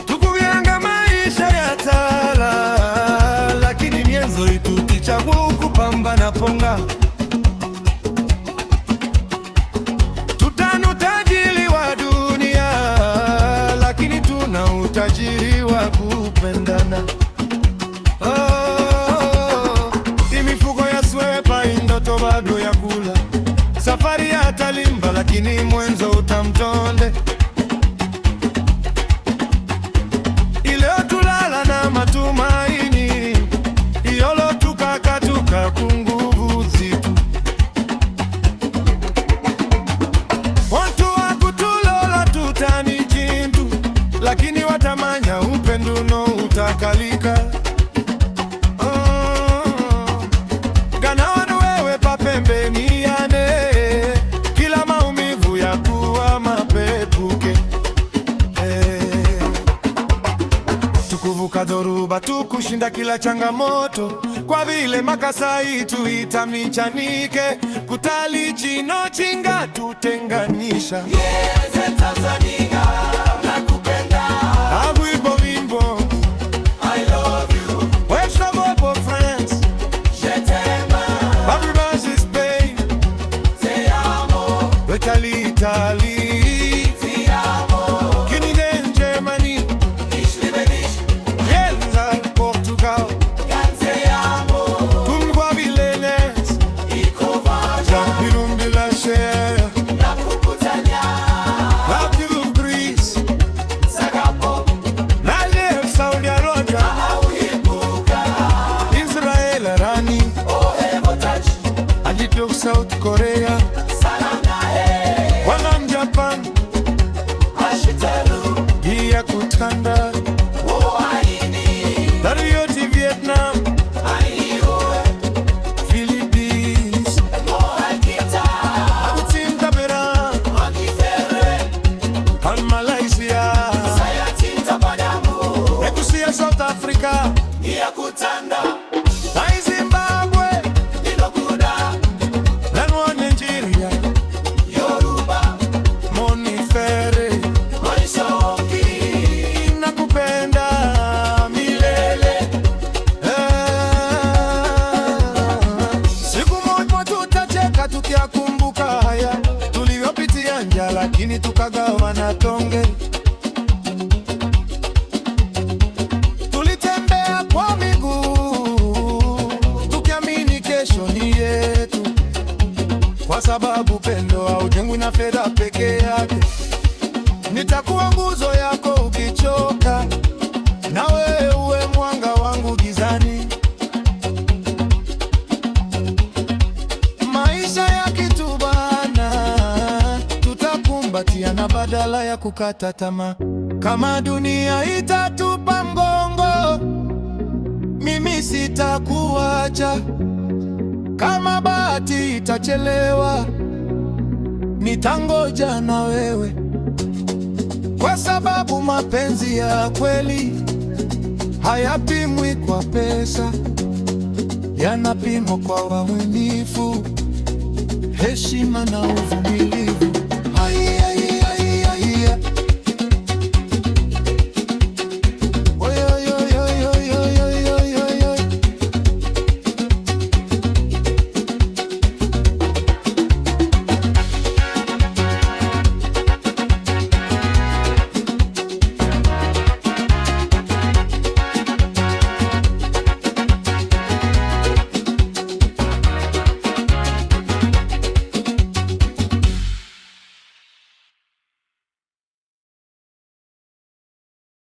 Tukuvyanga maisha ya tala, lakini mienzo itu tichagua kupambana ponga. Tutano utajiri wa dunia, lakini tuna utajiri wa kupendana. Imifuko ya swepa indoto bado ya kula, safari ya talimba lakini mwenzo utamtonde. Ileo tulala na matumaini, iyolo tukakatuka kunguvu zitu. Watu wakutulola tutani jindu, lakini watamanya upendo no utakalika. Gana wanu wewe pa pembeni yane, kila maumivu ya kuwa mapepuke. Tukuvuka dhoruba, tukushinda kila changamoto, kwa vile makasa itu itamichanike, kutali chino chinga tutenganisha. Yeze Tanzania, nakupenda. Abuibo bimbo, I love you. West Agopo France, Je t'aime. Babi Bazi Spain, Te amo. Italy, Ti amo. Guinea, Germany, Ich liebe dich. Vienna, Portugal, Ganz te amo. Kumgwa Vilenes, Iko vaja. Jambilum de la Cher, Nakukutania. Babu Greece, Sagapo. Nale Saudi Arabia, Auibuka. Israel Rani, Ohevo touch. Ajitok South Korea, Salam nae. Wanam Japan, Ashitaru. Gia Kutanda, Oaini. Darioti Vietnam, Aiwe. Philippines, Moakita. Abutim Tabera, Akifere. and Malaysia, Sayatinta padamu. Ekusia South Africa, Iya kutanda. Thai Zimbabwe, Nilokuda. Lenwa Nigeria, Yoruba. Monifere, Monishoki. nakupenda milele. Siku moja tutacheka tukiakumbuka haya tulivyopitia njaa, lakini tukagawana tonge. Tulitembea kwa miguu tukiamini kesho ni yetu, kwa sababu pendo haujengwi na fedha peke yake. Nitakuwa nguzo yako ukichoka, na wewe uwe mwanga wangu gizani. Maisha yakitubana, tutakumbatiana badala ya kukata tamaa. Kama dunia itatupa mgongo, mimi sitakuacha. Kama bahati itachelewa, nitangoja na wewe, kwa sababu mapenzi ya kweli hayapimwi kwa pesa, yanapimwa kwa uaminifu, heshima na uvumilivu.